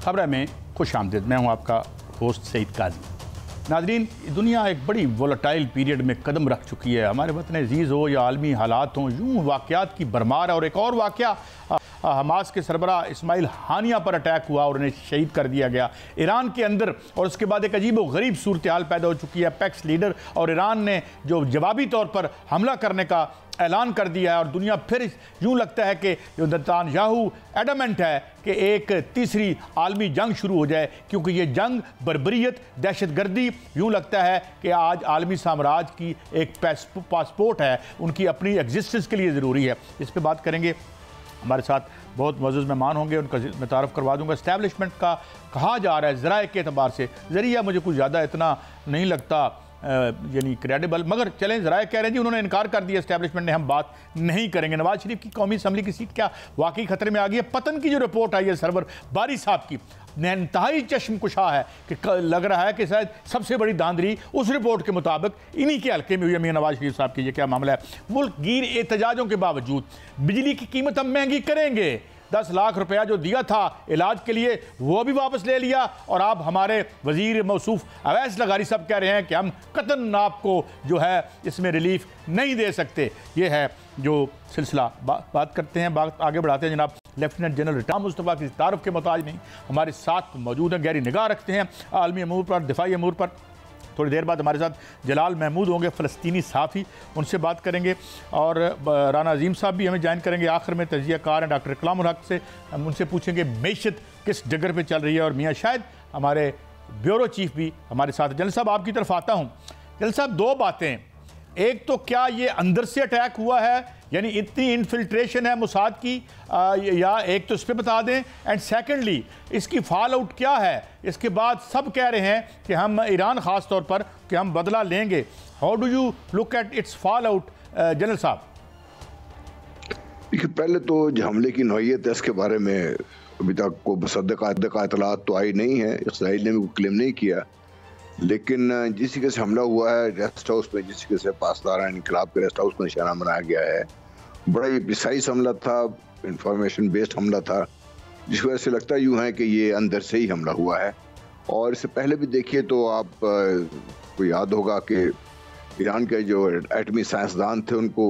खबरें में खुश आमदीद। मैं हूँ आपका होस्ट सईद काजी। नाज़रीन, दुनिया एक बड़ी वोलेटाइल पीरियड में कदम रख चुकी है। हमारे वतन अजीज़ हो या आलमी हालात हों, यूँ वाक़यात की भरमार है। और एक और वाक़या, हमास के सरबरा इस्माइल हानिया पर अटैक हुआ और उन्हें शहीद कर दिया गया ईरान के अंदर। और उसके बाद एक अजीब व गरीब सूरत हाल पैदा हो चुकी है। पैक्स लीडर और ईरान ने जो जवाबी तौर पर हमला करने का ऐलान कर दिया है और दुनिया फिर यूँ लगता है कि जो नेतन्याहू एडमेंट है कि एक तीसरी आलमी जंग शुरू हो जाए, क्योंकि ये जंग बर्बरियत, दहशतगर्दी, यूँ लगता है कि आज आलमी साम्राज्य की एक पासपोर्ट है, उनकी अपनी एग्जिस्टेंस के लिए ज़रूरी है। इस पर बात करेंगे। हमारे साथ बहुत मौजूद मेहमान होंगे, उनका मैं तारफ़ करवा दूंगा। इस्टेब्लिशमेंट का कहा जा रहा है ज़राए के अतबार से, ज़रिया मुझे कुछ ज़्यादा इतना नहीं लगता यानी क्रेडिबल, मगर चलें, ज़राए कह रहे हैं जी उन्होंने इनकार कर दिया एस्टेब्लिशमेंट ने, हम बात नहीं करेंगे। नवाज शरीफ की कौमी असम्बली की सीट क्या वाकई खतरे में आ गई है? पतन की जो रिपोर्ट आई है सरवर बारी साहब की, इंतहाई चश्मकुशा है कि लग रहा है कि शायद सबसे बड़ी धांधली उस रिपोर्ट के मुताबिक इन्हीं के हल्के में हुई है। मियां नवाज शरीफ साहब की ये क्या मामला है? मुल्क गिर एहतजाजों के बावजूद बिजली की कीमत हम महंगी करेंगे, 10 लाख रुपया जो दिया था इलाज के लिए वो भी वापस ले लिया, और आप हमारे वजीर मौसूफ अवैस लगारी साहब कह रहे हैं कि हम कतन आपको जो है इसमें रिलीफ नहीं दे सकते। ये है जो सिलसिला। बात करते हैं, बात आगे बढ़ाते हैं। जनाब लेफ्टिनेंट जनरल रिटा मुस्तफ़ा की तारुफ के मोहताज नहीं, हमारे साथ मौजूद हैं, गहरी निगाह रखते हैं आलमी अमूर पर, दिफाई अमूर पर। थोड़ी देर बाद हमारे साथ जलाल महमूद होंगे, फ़लस्तीनी सहाफ़ी, उनसे बात करेंगे। और राना अजीम साहब भी हमें ज्वाइन करेंगे। आखिर में तजिया कार हैं डॉक्टर कलाम उल हक से, हम उनसे पूछेंगे मैशत किस डगर पे चल रही है। और मियाँ शायद हमारे ब्यूरो चीफ भी हमारे साथ। जनरल साहब आपकी तरफ आता हूँ। जनरल साहब, दो बातें, एक तो क्या ये अंदर से अटैक हुआ है, यानी इतनी इन्फिल्ट्रेशन है मुसाद की, या एक तो इस पर बता दें, एंड सेकेंडली इसकी फॉल आउट क्या है? इसके बाद सब कह रहे हैं कि हम ईरान ख़ास तौर पर कि हम बदला लेंगे। How do you look at its fall out general साहब? देखिए, पहले तो जो हमले की नौइयत है इसके बारे में अभी तक को मुसद्दक़ इत्तलात तो आई नहीं है। इसराइल ने भी क्लेम नहीं किया, लेकिन जिस तरीके से हमला हुआ है रेस्ट हाउस में, जिस तरीके से पासदार इनकलाब के रेस्ट हाउस को निशाना बनाया गया है, बड़ा ही प्रिसाइज हमला था, इंफॉर्मेशन बेस्ड हमला था, जिस वजह से लगता यूँ है कि ये अंदर से ही हमला हुआ है। और इससे पहले भी देखिए तो आप को याद होगा कि ईरान के जो एटमी साइंसदान थे उनको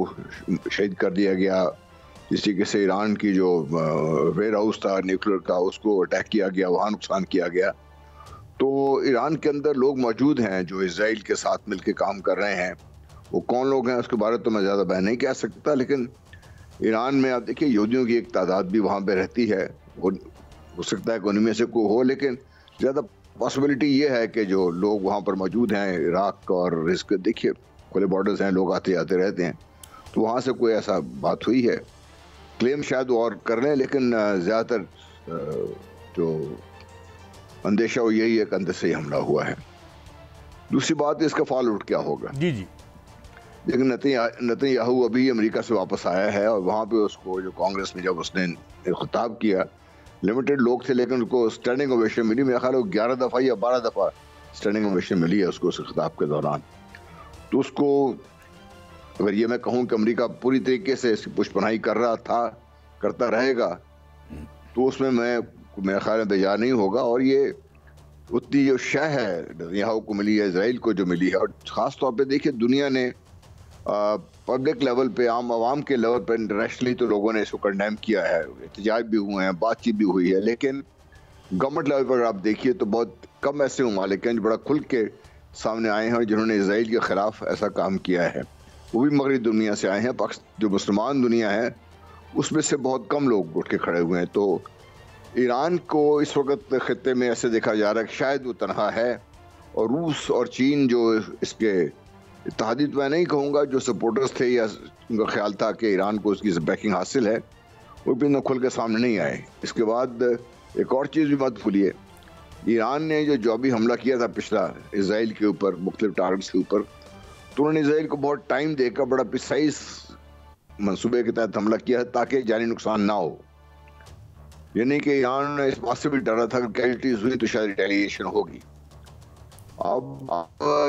शहीद कर दिया गया। जिस तरीके से ईरान की जो वेयर हाउस था न्यूक्लियर का, उसको अटैक किया गया, वहाँ नुकसान किया गया। तो ईरान के अंदर लोग मौजूद हैं जो इजराइल के साथ मिलकर काम कर रहे हैं। वो कौन लोग हैं उसके बारे में तो मैं ज़्यादा बयान नहीं कह सकता, लेकिन ईरान में आप देखिए यहूदियों की एक तादाद भी वहाँ पे रहती है। हो सकता है कि उनमें से कोई हो, लेकिन ज़्यादा पॉसिबिलिटी ये है कि जो लोग वहाँ पर मौजूद हैं इराक और इसके देखिए खुले बॉर्डर्स हैं, लोग आते जाते रहते हैं, तो वहाँ से कोई ऐसा बात हुई है। क्लेम शायद वो और कर लें, लेकिन ज़्यादातर जो अंदेशा वो यही है कि अंदर से ही हमला हुआ है। दूसरी बात, इसका फॉल आउट क्या होगा? जी जी, लेकिन नेतन्याहू अभी अमेरिका से वापस आया है और वहाँ पे उसको जो कांग्रेस में जब उसने खिताब किया, लिमिटेड लोग थे लेकिन उसको स्टैंडिंग ओवेशन मिली। मेरा ख्याल है 11 दफ़ा या 12 दफ़ा स्टैंडिंग ओवेशन मिली है उसको उस खिताब के दौरान। तो उसको अगर ये मैं कहूँ कि अमेरिका पूरी तरीके से इसकी पुष्पनाई कर रहा था, करता रहेगा, तो उसमें मेरा ख्याल में बेजार नहीं होगा। और ये उतनी जो शह है नेतन्याहू को मिली है, इजराइल को जो मिली है, और ख़ास तौर पे देखिए दुनिया ने पब्लिक लेवल पे, आवाम के लेवल पे, इंटरनेशनली तो लोगों ने इसको कंडेम किया है, एहतजाज भी हुए हैं, बातचीत भी हुई है, लेकिन गवर्नमेंट लेवल पर आप देखिए तो बहुत कम ऐसे ममालिक हैं जो बड़ा खुल के सामने आए हैं जिन्होंने इजराइल के ख़िलाफ़ ऐसा काम किया है। वो भी मगरबी दुनिया से आए हैं। जो मुसलमान दुनिया है उसमें से बहुत कम लोग उठ के खड़े हुए हैं। तो ईरान को इस वक्त खत्ते में ऐसे देखा जा रहा है कि शायद वो तनहा है, और रूस और चीन जो इसके इत्तेहादी, तो मैं नहीं कहूँगा, जो सपोर्टर्स थे या उनका ख्याल था कि ईरान को उसकी बैकिंग हासिल है, वो भी खुल के सामने नहीं आए। इसके बाद एक और चीज़ भी मत भूलिए, ईरान ने जो भी हमला किया था पिछला इसराइल के ऊपर, मुख्तलिफ टारगेट्स के ऊपर, तो उन्होंने इसराइल को बहुत टाइम देकर बड़ा प्रिसाइज मंसूबे के तहत हमला किया है ताकि जानी नुकसान ना हो। यानी कि ईरान ने इस बात से भी डरा था कि कैजुअलिटीज हुई तो शायद रिटेलिएशन होगी। अब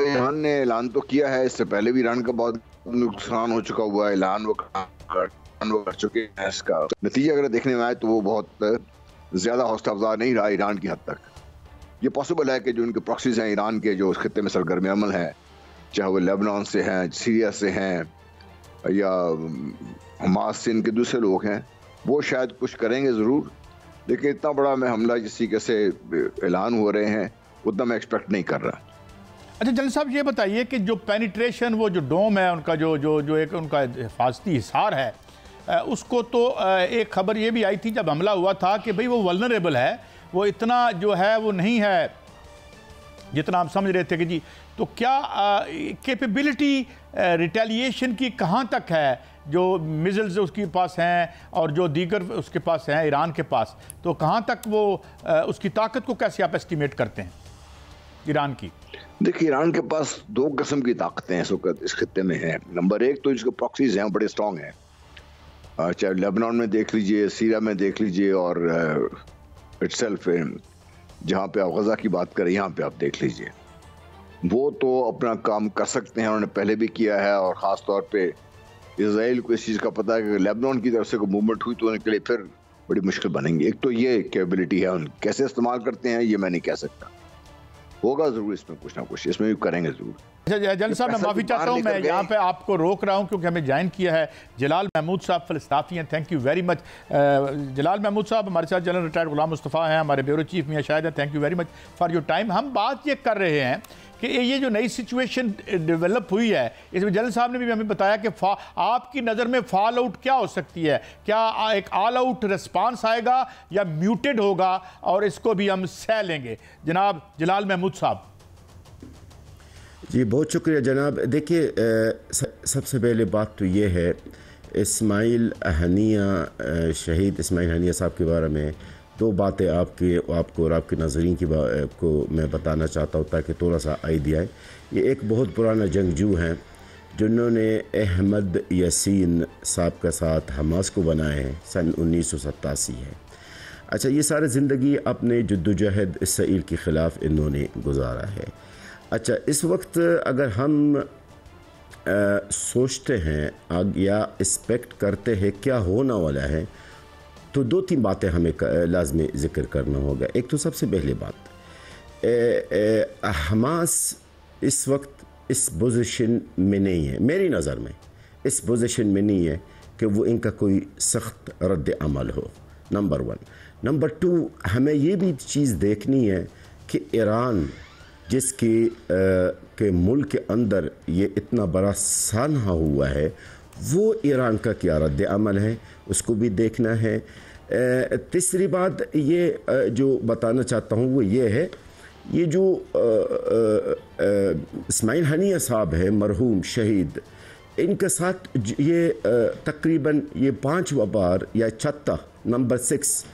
ईरान ने ऐलान तो किया है, इससे पहले भी ईरान का बहुत नुकसान हो चुका हुआ है, ऐलान वो कर चुके हैं। इसका नतीजा अगर देखने में आए तो वो बहुत ज़्यादा हौसला अफजा नहीं रहा ईरान की हद तक। ये पॉसिबल है कि जो उनके प्रॉक्सीज हैं ईरान के, जो उस खत्ते में सरगर्म अमल हैं, चाहे वो लेबनान से हैं, सीरिया से हैं, या हमास से इनके दूसरे लोग हैं, वो शायद कुछ करेंगे ज़रूर, लेकिन इतना बड़ा मैं हमला जिस तरीके से ऐलान हो रहे हैं उतना मैं एक्सपेक्ट नहीं कर रहा। अच्छा जनरल साहब, ये बताइए कि जो पेनिट्रेशन, वो जो डोम है उनका, जो एक उनका हिफाजती हिसार है, उसको तो एक खबर ये भी आई थी जब हमला हुआ था कि भाई वो वल्नरेबल है, वो इतना जो है वो नहीं है जितना हम समझ रहे थे कि जी। तो क्या कैपेबिलिटी रिटेलिएशन की कहाँ तक है, जो मिज़ल्स उसके पास हैं और जो दीगर उसके पास हैं ईरान के पास, तो कहाँ तक वो उसकी ताकत को कैसे आप एस्टिमेट करते हैं ईरान की? देखिए, ईरान के पास दो किस्म की ताकतें इस वक्त इस खत्ते में हैं। नंबर एक तो इसके प्रॉक्सीज हैं, बड़े स्ट्रॉन्ग हैं, चाहे लेबनान में देख लीजिए, सीरिया में देख लीजिए, और इटसेल्फ जहाँ पे आप गजा की बात करें यहाँ पे आप देख लीजिए। वो तो अपना काम कर सकते हैं, उन्होंने पहले भी किया है, और ख़ास तौर पे इजराइल को इस चीज़ का पता है कि लेबनान की तरफ से कोई मूवमेंट हुई तो उनके लिए फिर बड़ी मुश्किल बनेंगी। एक तो ये कैपेबिलिटी है, उन कैसे इस्तेमाल करते हैं ये मैं नहीं कह सकता, होगा ज़रूर इसमें कुछ ना कुछ, इसमें भी करेंगे ज़रूर। अच्छा जनरल साहब, मैं माफ़ी चाहता हूँ, मैं यहाँ पे आपको रोक रहा हूँ क्योंकि हमें ज्वाइन किया है जलाल महमूद साहब, फ़लस्ताफ़ी हैं। थैंक यू वेरी मच जलाल महमूद साहब। हमारे साथ जनरल रिटायर्ड गुलाम मुस्तफ़ा हैं, हमारे ब्यूरो चीफ मियां शाहिद हैं। Thank you very much for your time. हम बात ये कर रहे हैं कि ये जो नई सिचुएशन डेवलप हुई है, इसमें जनरल साहब ने भी हमें बताया कि आपकी नज़र में फॉल आउट क्या हो सकती है? क्या एक ऑल आउट रिस्पांस आएगा या म्यूटेड होगा और इसको भी हम सह लेंगे? जनाब जलाल महमूद साहब। जी बहुत शुक्रिया जनाब। देखिए, सबसे पहले बात तो ये है, इस्माइल हनिया, शहीद इस्माइल हनिया साहब के बारे में दो बातें आपको और आपके नाज़रीन की को मैं बताना चाहता हूँ ताकि थोड़ा सा आइडिया है। ये एक बहुत पुराना जंगजू हैं जिन्होंने अहमद यासीन साहब के साथ हमास को बनाए हैं, सन 1987 है। अच्छा, ये सारी ज़िंदगी अपने जद्दोजहद इसराइल के ख़िलाफ़ इन्होंने गुजारा है। अच्छा, इस वक्त अगर हम सोचते हैं या एक्सपेक्ट करते हैं क्या होने वाला है, तो दो तीन बातें हमें लाजमी ज़िक्र करना होगा। एक तो सबसे पहली बात, हमास इस वक्त इस पोजीशन में नहीं है, मेरी नज़र में इस पोजीशन में नहीं है कि वो इनका कोई सख्त रद्द अमल हो, नंबर वन। नंबर टू, हमें ये भी चीज़ देखनी है कि ईरान जिसकी के मुल्क के अंदर ये इतना बड़ा सानहा हुआ है, वो ईरान का क्या रद्द अमल है, उसको भी देखना है। तीसरी बात ये जो बताना चाहता हूँ वो ये है, ये जो इस्माइल हनिया साहब है मरहूम शहीद, इनके साथ ये तकरीबन ये 5वां बार या छठा नंबर 6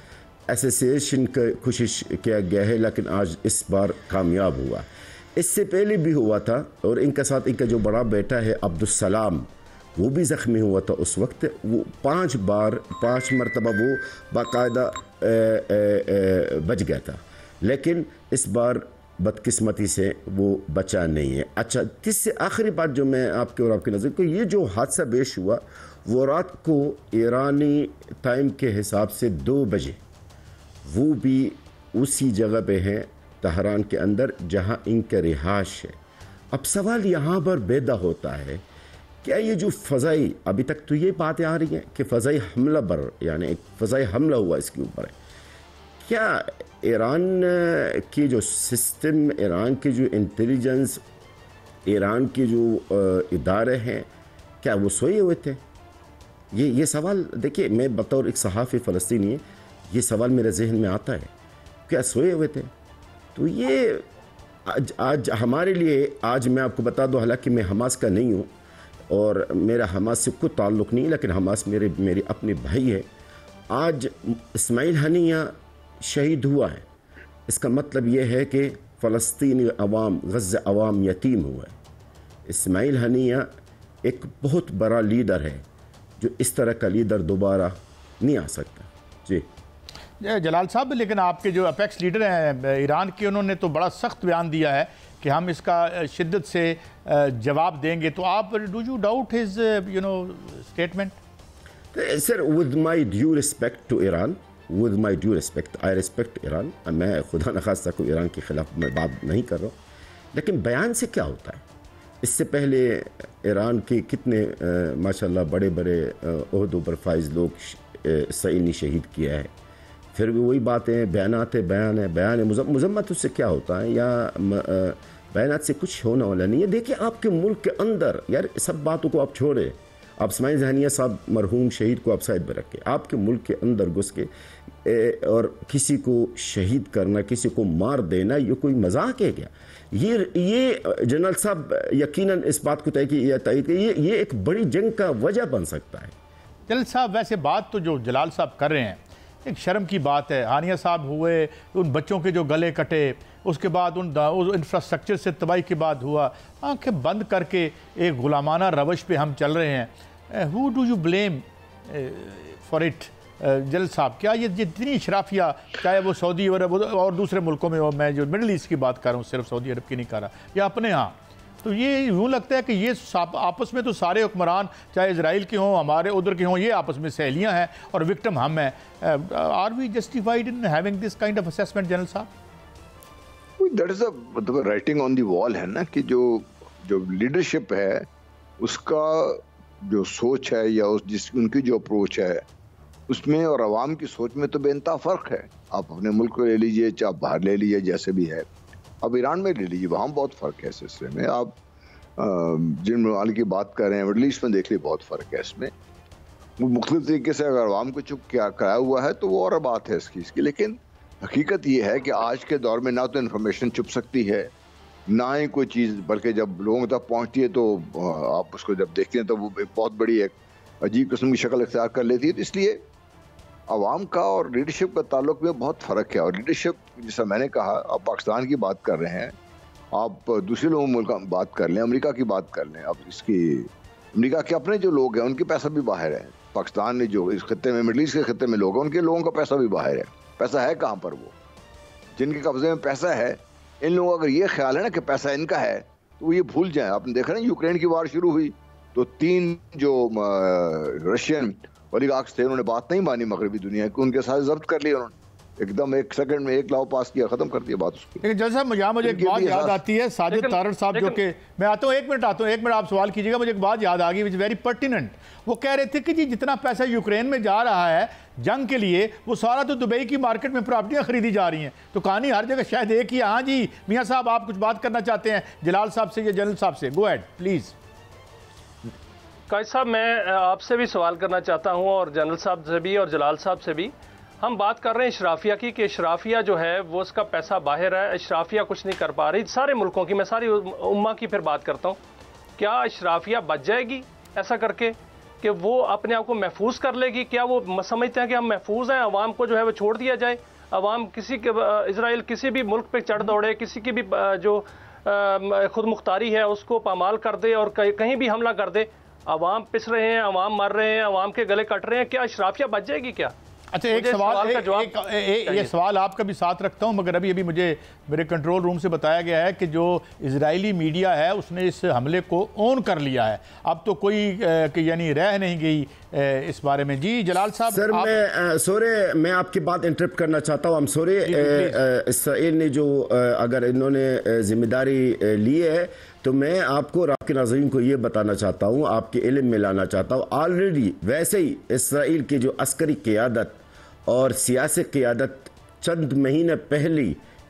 एसोसिएशन का कोशिश किया गया है, लेकिन आज इस बार कामयाब हुआ। इससे पहले भी हुआ था, और इनके साथ इनका जो बड़ा बेटा है अब्दुलसलाम, वो भी ज़ख्मी हुआ था उस वक्त। वो 5 मरतबा वो बाकायदा बच गया था, लेकिन इस बार बदकिस्मती से वो बचा नहीं है। अच्छा, इससे आखिरी बात जो मैं आपके और आपकी नज़र को, ये जो हादसा पेश हुआ वो रात को ईरानी टाइम के हिसाब से 2 बजे, वो भी उसी जगह पे है तहरान के अंदर जहाँ इनका रिहाश है। अब सवाल यहाँ पर पैदा होता है, क्या ये जो फ़ज़ाई, अभी तक तो ये बातें आ रही हैं कि फ़ज़ाई हमला यानी एक फ़ज़ाई हमला हुआ इसके ऊपर है, क्या ईरान की जो सिस्टम, ईरान की जो इंटेलिजेंस, ईरान के जो इदारे हैं, क्या वो सोए हुए थे? ये सवाल, देखिए मैं बतौर एक सहाफ़ी फ़लस्तीनी, ये सवाल मेरे जहन में आता है, क्या सोए हुए थे? तो ये आज हमारे लिए, आज मैं आपको बता दूं, हालांकि मैं हमास का नहीं हूँ और मेरा हमास से कोई ताल्लुक़ नहीं, लेकिन हमास मेरे अपने भाई है। आज इस्माइल हनिया शहीद हुआ है, इसका मतलब ये है कि फ़लस्तीनी अवाम, गज़ा अवाम यतीम हुआ है। इस्माइल हनिया एक बहुत बड़ा लीडर है, जो इस तरह का लीडर दोबारा नहीं आ सकता। जी जलाल साहब, लेकिन आपके जो अपेक्स लीडर हैं ईरान के, उन्होंने तो बड़ा सख्त बयान दिया है कि हम इसका शिद्दत से जवाब देंगे। तो आप, do you doubt his statement? Sir, with my due respect to Iran, with my due respect, I respect Iran, मैं खुदा न खास्ता को ईरान के ख़िलाफ़ मैं बात नहीं कर रहा हूँ, लेकिन बयान से क्या होता है? इससे पहले ईरान के कितने माशाल्लाह बड़े बड़े ओहदों पर फाइज लोग इसराइल ने शहीद किया है। फिर भी वही बातें, बयानात है, बयान है, मजम्मत उससे क्या होता है, या बयानात से कुछ होने वाला नहीं है। देखिए आपके मुल्क के अंदर, यार सब बातों को आप छोड़े, आप इस्माइल ज़हानिया साहब मरहूम शहीद को आप साइड में रखें, आपके मुल्क के अंदर घुस के और किसी को शहीद करना, किसी को मार देना, ये कोई मजाक है क्या? ये जनरल साहब यकीनन इस बात को तय की, ये एक बड़ी जंग का वजह बन सकता है। जनरल साहब वैसे बात तो जो जलाल साहब कर रहे हैं एक शर्म की बात है। हानिया साहब हुए, उन बच्चों के जो गले कटे, उसके बाद उन इंफ्रास्ट्रक्चर से तबाही के बाद हुआ, आंखें बंद करके एक गुलामाना रवश पे हम चल रहे हैं। Who do you blame for it general साहब? क्या ये जितनी इशराफिया, चाहे वो सऊदी अरब और दूसरे मुल्कों में हो, मैं जो मिडल ईस्ट की बात कर रहा हूँ, सिर्फ सऊदी अरब की नहीं कर रहा, या अपने यहाँ, तो ये यूँ लगता है कि ये आपस में तो सारे हुक्मरान, चाहे इजराइल के हों, हमारे उधर के हों, ये आपस में सहेलियाँ हैं और विक्टिम हम हैं। Are we justified in having this kind of assessment general साहब? दैट इज मतलब राइटिंग ऑन द वॉल है ना, कि जो लीडरशिप है उसका जो सोच है या उनकी जो अप्रोच है उसमें और अवाम की सोच में तो बेइंतहा फ़र्क है। आप अपने मुल्क को ले लीजिए, चाहे बाहर ले लीजिए, जैसे भी है, अब ईरान में ले लीजिए, वहाँ बहुत फ़र्क है इस सिलसिले में। आप जिन ममालिक की बात कर रहे हैं, मिडल ईस्ट में देख लीजिए, बहुत फ़र्क है इसमें। वो मुख्तलिफ तरीके से अगर अवाम को चुप क्या कराया हुआ है तो वो और बात है इसकी, लेकिन हकीकत ये है कि आज के दौर में ना तो इन्फॉर्मेशन छुप सकती है, ना ही कोई चीज़, बल्कि जब लोगों तक पहुँचती है तो आप उसको जब देखते हैं तो वो एक बहुत बड़ी एक अजीब किस्म की शक्ल इख्तियार कर लेती है। तो इसलिए अवाम का और लीडरशिप का ताल्लुक में बहुत फ़र्क है। और लीडरशिप, जैसा मैंने कहा, आप पाकिस्तान की बात कर रहे हैं, आप दूसरे लोगों मुल्क की बात कर लें, अमेरिका की बात कर लें, अब इसकी अमेरिका के अपने जो लोग हैं उनके पैसा भी बाहर है। पाकिस्तान ने जो इस खत्ते में, मिडल ईस्ट के खत्ते में लोग हैं, उनके लोगों का पैसा भी बाहर है। पैसा है कहाँ पर? वो जिनके कब्जे में पैसा है, इन लोगों का अगर ये ख्याल है ना कि पैसा इनका है तो वो ये भूल जाएं। आपने देखा ना, यूक्रेन की वार शुरू हुई तो 3 जो रशियन ओलिगार्क्स थे, उन्होंने बात नहीं मानी मगरबी दुनिया की, उनके साथ जब्त कर लिया उन्होंने, एकदम 1 सेकंड में 1 लॉ पास किया, खत्म कर दिया बात उसकी। लेकिन जैसा यहाँ मुझे एक बात याद आती है, साजिद तारड़ साहब, जो कि मैं आता हूँ, 1 मिनट आता हूँ, 1 मिनट आप सवाल कीजिएगा, मुझे एक बात याद आ गई विच वेरी पर्टिनेंट। वो कह रहे थे कि जी जितना पैसा यूक्रेन में जा रहा है जंग के लिए, वो सारा तो दुबई की मार्केट में प्रॉपर्टियाँ खरीदी जा रही हैं। तो कहानी हर जगह शायद एक ही है। हाँ जी मियाँ साहब, आप कुछ बात करना चाहते हैं जलाल साहब से या जनरल साहब से? Go ahead please. कायद साहब, मैं आपसे भी सवाल करना चाहता हूं और जनरल साहब से भी और जलाल साहब से भी। हम बात कर रहे हैं इशराफिया की, कि इशराफिया जो है वो उसका पैसा बाहर है, इशराफिया कुछ नहीं कर पा रही। सारे मुल्कों की, मैं सारी उम्मा की फिर बात करता हूं, क्या इशराफिया बच जाएगी ऐसा करके कि वो अपने आप को महफूज कर लेगी? क्या वो समझते हैं कि हम महफूज हैं, अवाम को जो है वो छोड़ दिया जाए, अवाम किसी के, इसराइल किसी भी मुल्क पर चढ़ दौड़े, किसी की भी जो खुद मुख्तारी है उसको पामाल कर दे और कहीं भी हमला कर दे? अवाम पिस रहे हैं, अवाम मर रहे हैं, अवाम के गले कट रहे हैं, क्या इशराफिया बच जाएगी क्या? अच्छा, एक सवाल ये सवाल आपका भी साथ रखता हूं, मगर अभी मुझे मेरे कंट्रोल रूम से बताया गया है कि जो इजरायली मीडिया है उसने इस हमले को ऑन कर लिया है। अब तो कोई यानी रह नहीं गई इस बारे में। जी जलाल साहब। सर मैं आपकी बात इंटरप्ट करना चाहता हूँ। इसराइल ने जो अगर इन्होंने जिम्मेदारी ली है तो मैं आपको और आपके नाज़रीन को ये बताना चाहता हूँ, आपके इल्म में लाना चाहता हूँ, ऑलरेडी वैसे ही इसराइल की जो अस्करी क़ियादत और सियासी क़ियादत चंद महीने पहले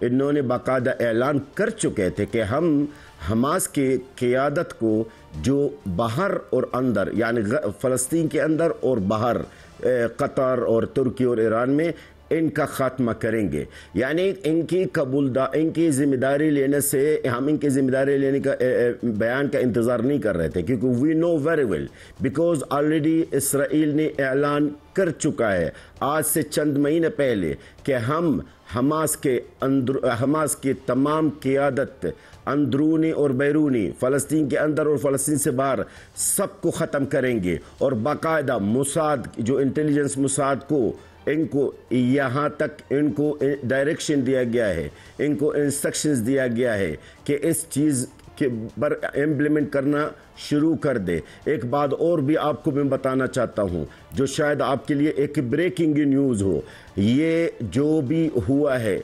इन्होंने बाकायदा ऐलान कर चुके थे कि हम हमास के क़ियादत को जो बाहर और अंदर, यानी फ़लस्तीन के अंदर और बाहर, कतर और तुर्की और ईरान में, इनका खात्मा करेंगे। यानी इनकी जिम्मेदारी लेने से हम इनकी जिम्मेदारी लेने का बयान का इंतज़ार नहीं कर रहे थे, क्योंकि we know very well, because already Israel ने ऐलान कर चुका है आज से चंद महीने पहले कि हम हमास के तमाम क़ियादत, अंदरूनी और बैरूनी, फ़लस्तीन के अंदर और फ़लस्तीन से बाहर, सबको ख़त्म करेंगे। और बाकायदा मुसाद, जो इंटेलिजेंस मुसाद को, इनको यहाँ तक इनको डायरेक्शन दिया गया है, इनको इंस्ट्रक्शंस दिया गया है कि इस चीज़ के पर इम्प्लीमेंट करना शुरू कर दे। एक बात और भी आपको मैं बताना चाहता हूँ जो शायद आपके लिए एक ब्रेकिंग न्यूज़ हो। ये जो भी हुआ है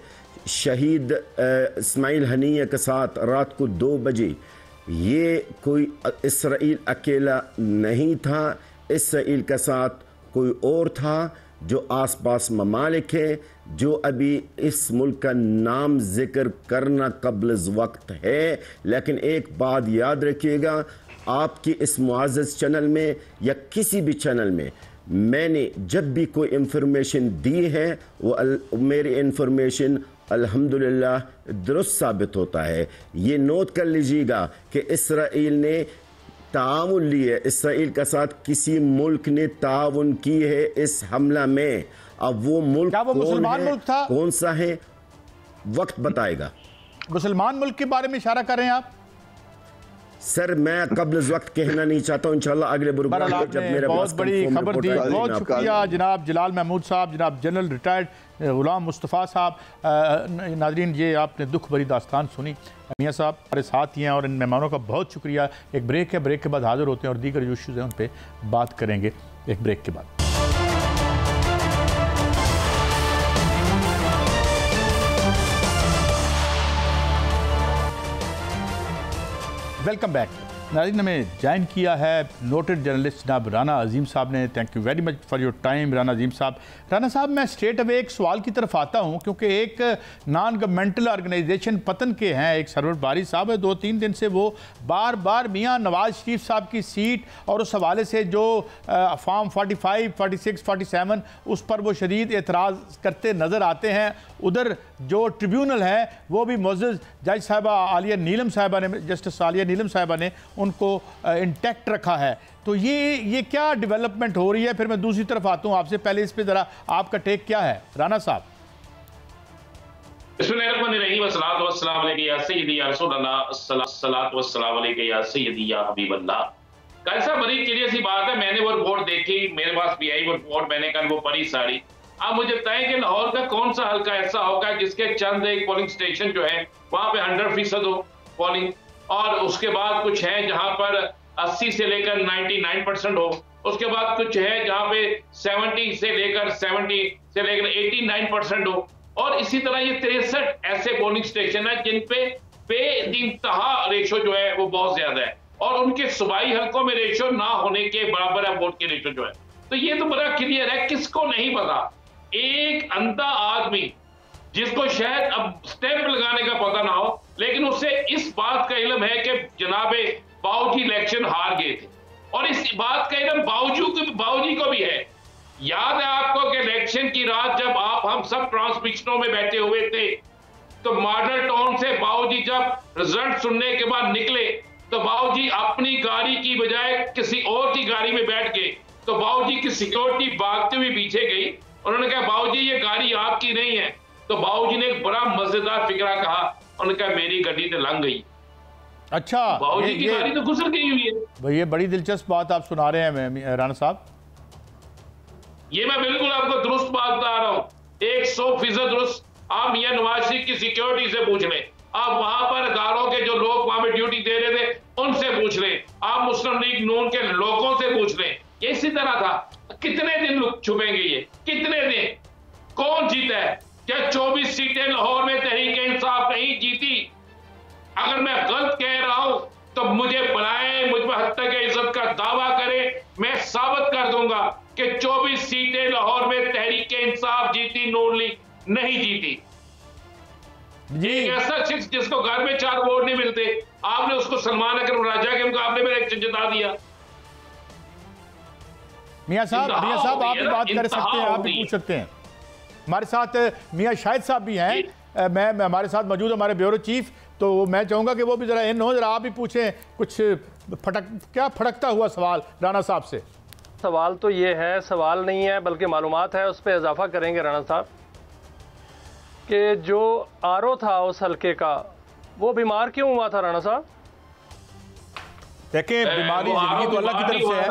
शहीद इस्माइल हनीया के साथ रात को 2 बजे, ये कोई इसराइल अकेला नहीं था, इसराइल के साथ कोई और था जो आसपास ममालिक है, जो अभी इस मुल्क का नाम जिक्र करना कब्ल वक्त है। लेकिन एक बात याद रखिएगा, आपकी इस मुआज़्ज़ज़ चैनल में या किसी भी चैनल में मैंने जब भी कोई इंफॉर्मेशन दी है वो मेरी इंफॉर्मेशन अल्हम्दुलिल्लाह दुरुस्त साबित होता है। ये नोट कर लीजिएगा कि इसराइल ने ताउन ली है, इसराइल के साथ किसी मुल्क ने ताउन की है इस हमला में। अब वो मुल्क क्या वो मुसलमान मुल्क था? कौन सा है वक्त बताएगा। मुसलमान मुल्क के बारे में इशारा कर रहे हैं आप? सर मैं कब्ल वक्त कहना नहीं चाहता हूं, इंशाल्लाह अगले प्रोग्राम में जब मेरे बहुत बड़ी खबर दी। बहुत शुक्रिया जनाब जलाल महमूद साहब, जनाब जनरल रिटायर्ड गुलाम मुस्तफ़ा साहब। नाज़रीन ये आपने दुख भरी दास्तान सुनी। मियाँ साहब हमारे साथ ही हैं और इन मेहमानों का बहुत शुक्रिया। एक ब्रेक है, ब्रेक के बाद हाजिर होते हैं और दीगर जो इश्यूज़ हैं उन पर बात करेंगे एक ब्रेक के बाद। Welcome back. नाज़रीन हमें ज्वाइन किया है नोटेड जर्नलिस्ट जनाब राना अजीम साहब ने। Thank you very much for your time Rana Azeem Sahab. Rana साहब मैं स्ट्रेट अवे एक सवाल की तरफ आता हूं क्योंकि एक नॉन गवर्नमेंटल ऑर्गेनाइजेशन पतन के हैं, एक सरवर बारी साहब है, 2-3 दिन से वो बार बार मियां नवाज शरीफ साहब की सीट और उस हवाले से जो फॉर्म 45, 46, 47 उस पर वो शदीद एतराज़ करते नज़र आते हैं। उधर जो ट्रिब्यूनल है वो भी मुअज़्ज़ज़ जज साहिबा आलिया नीलम साहिबा ने, जस्टिस आलिया नीलम साहिबा ने उनको इंटैक्ट रखा है। तो ये क्या डेवलपमेंट हो रही है? फिर मैं दूसरी तरफ आता हूँ आपसे, पहले इस पे ज़रा आपका टेक क्या है राना साहब? कैसा बड़ी क्लियर सी बात है। मैंने वो रिपोर्ट देखी, मेरे पास भी आई वो रिपोर्ट, मैंने कल वो पढ़ी सारी। अब मुझे बताएं कि लाहौर का कौन सा हल्का ऐसा होगा जिसके चंद एक पोलिंग स्टेशन जो है वहां पे 100% हो पोलिंग, और उसके बाद कुछ है जहां पर 80 से लेकर 99% हो, उसके बाद कुछ है जहां पे 70 से लेकर 89% हो, और इसी तरह ये 63 ऐसे पोलिंग स्टेशन है जिन पे बेइंतहा रेशो जो है वो बहुत ज्यादा है, और उनके सूबाई हल्कों में रेशो ना होने के बराबर है वोट के रेशो जो है। तो ये तो बड़ा क्लियर है, किसको नहीं पता। एक अंधा आदमी जिसको शायद अब स्टैंप लगाने का पता ना हो, लेकिन उसे इस बात का इल्म है कि जनाबे बाऊजी इलेक्शन हार गए थे, और इस बात का इल्म बाऊजी को भी है। याद है आपको कि इलेक्शन की रात जब हम सब ट्रांसमिशनों में बैठे हुए थे तो मॉडल टाउन से बाऊजी जब रिजल्ट सुनने के बाद निकले तो बाऊजी अपनी गाड़ी की बजाय किसी और की गाड़ी में बैठ गए, तो बाऊजी की सिक्योरिटी भागते हुए पीछे गई। उन्होंने कहा बाऊजी ये गाड़ी आपकी नहीं है, तो बाऊजी ने एक बड़ा मजेदार फिक्रा कहा, उन्होंने कहा मेरी गाड़ी तो लंघ गई। अच्छा, बाऊजी की गाड़ी तो गुजर गई हुई है। ये बड़ी दिलचस्प बात आप सुना रहे हैं राना साहब। ये मैं बिल्कुल आपको दुरुस्त बात बता रहा हूँ, 100% दुरुस्त। आप मियां नवाज शरीफ की सिक्योरिटी से पूछ लें, आप वहां पर अदारों के जो लोग वहां पे ड्यूटी दे रहे थे उनसे पूछ लें, आप मुस्लिम लीग नून के लोगों से पूछ लें। ये इसी तरह था। कितने दिन छुपेंगे ये, कितने दिन? कौन जीता है? क्या 24 सीटें लाहौर में तहरीक इंसाफ नहीं जीती? अगर मैं गलत कह रहा हूं तो मुझे बुलाएं, मुझ पर हत्या के इज्जत का दावा करें, मैं साबित कर दूंगा कि 24 सीटें लाहौर में तहरीक इंसाफ जीती, नून लीग नहीं जीती। एक ऐसा शख्स जिसको घर में 4 वोट नहीं मिलते, आपने उसको सलमान अकरम राजा के मुकाबले में इलेक्शन जिता दिया। मियां साहब आप भी बात कर सकते हैं, आप भी पूछ सकते हैं। हमारे साथ मियां शाहिद साहब भी हैं, मैं हमारे साथ मौजूद हमारे ब्यूरो चीफ, तो मैं चाहूँगा कि वो भी ज़रा इन हो, ज़रा आप भी पूछें कुछ फटकता हुआ सवाल राना साहब से। सवाल तो ये है, सवाल नहीं है बल्कि मालूमात है, उस पर इजाफा करेंगे राना साहब कि जो आरओ था उस हल्के का वो बीमार क्यों हुआ था राना साहब? देखें बीमारी जिंदगी तो अल्लाह की तरफ से है।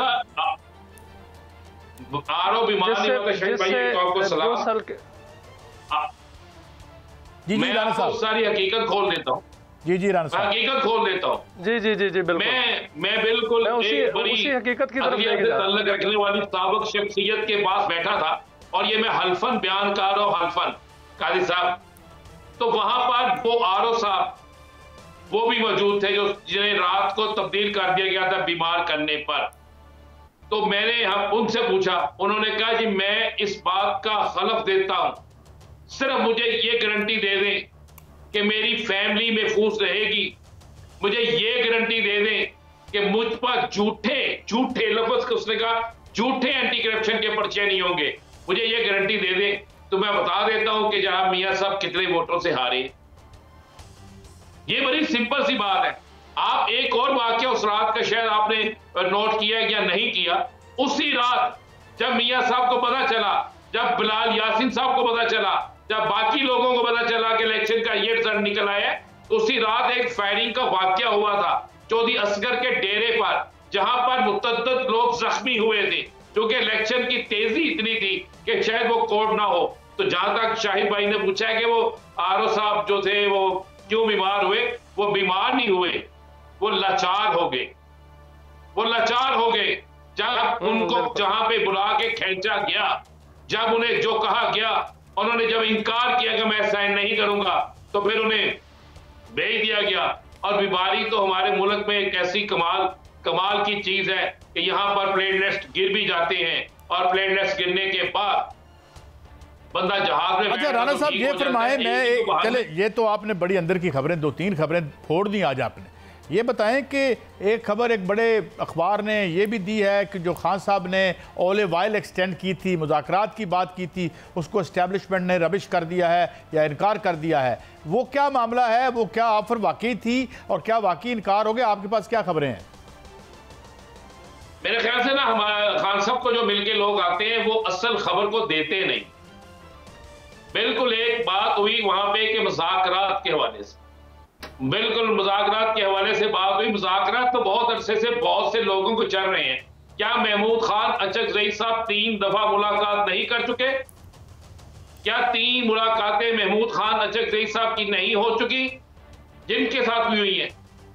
आरओ बीमार नहीं होता शाहिद भाई, तो आपको सलाह। जी मैं आपको सारी हकीकत खोल देता हूँ। जी राना साहब, हकीकत खोल देता हूँ। जी जी जी जी बिल्कुल, मैं बिल्कुल उसी हकीकत की तरफ लेके जा रहा हूं। ताल्लुक रखने वाली साबिक शख्सियत के पास बैठा था, और ये मैं हल्फन बयान कर रहा हूँ, हल्फन काजी साहब। तो वहां पर वो आरओ साहब वो भी मौजूद थे, जो जिन्हें रात को तब्दील कर दिया गया था बीमार करने पर। तो मैंने हम उनसे पूछा, उन्होंने कहा जी मैं इस बात का खलफ देता हूं, सिर्फ मुझे ये गारंटी दे दें कि मेरी फैमिली महफूज रहेगी, मुझे ये गारंटी दे दें कि मुझ पर झूठे लफ्ज उसने कहा, झूठे एंटी करप्शन के पर्चे नहीं होंगे, मुझे ये गारंटी दे दें। तो मैं बता देता हूं कि जनाब मियां साहब कितने वोटों से हारे। ये बड़ी सिंपल सी बात है। आप एक और वाकया उस रात का शायद आपने नोट किया या नहीं किया, उसी रात जब मियां साहब को पता चला, जब बिलाल यासीन साहब को पता चला, जब बाकी लोगों को पता चला कि इलेक्शन का ये रिजल्ट निकल आया, तो उसी रात एक फायरिंग का वाकया हुआ था चौधरी असगर के डेरे पर, जहां पर मुतअद्दिद लोग जख्मी हुए थे, क्योंकि इलेक्शन की तेजी इतनी थी कि शायद वो कोर्ट ना हो। तो जहां तक शाहिद भाई ने पूछा है कि वो आरओ साहब जो थे वो क्यों बीमार हुए, वो बीमार नहीं हुए, वो लाचार हो गए। वो लाचार हो गए जब उनको जहां पे बुला के खींचा गया, जब उन्हें जो कहा गया, उन्होंने जब इनकार किया कि मैं साइन नहीं करूंगा, तो फिर उन्हें भेज दिया गया। और बीमारी तो हमारे मुल्क में एक ऐसी कमाल की चीज है कि यहाँ पर प्लेन नेस्ट गिर भी जाते हैं, और प्लेन नेस्ट गिरने के बाद बंदा जहाज में। अच्छा राना साहब ये फरमाएं, मैं चले ये तो आपने बड़ी अंदर की खबरें 2-3 खबरें फोड़ दी आज आपने, ये बताएं कि एक खबर एक बड़े अखबार ने ये भी दी है कि जो खान साहब ने ओले वाइल एक्सटेंड की थी, मुज़ाकरात की बात की थी, उसको एस्टेब्लिशमेंट ने रबिश कर दिया है या इनकार कर दिया है। वो क्या मामला है, वो क्या ऑफर वाकई थी और क्या वाकई इनकार हो गया? आपके पास क्या खबरें हैं? मेरे ख्याल से ना हमारे खान साहब को जो मिलके लोग आते हैं वो असल खबर को देते नहीं। बिल्कुल एक बात हुई वहां पे कि मुज़ाकरात के हवाले से, बिल्कुल मुज़ाकरात के हवाले से बात हुई। मुज़ाकरात तो बहुत अरसे से बहुत से लोगों को चल रहे हैं। क्या महमूद खान अचकज़ई साहब 3 दफा मुलाकात नहीं कर चुके? क्या 3 मुलाकातें महमूद खान अचकज़ई साहब की नहीं हो चुकी, जिनके साथ भी हुई है?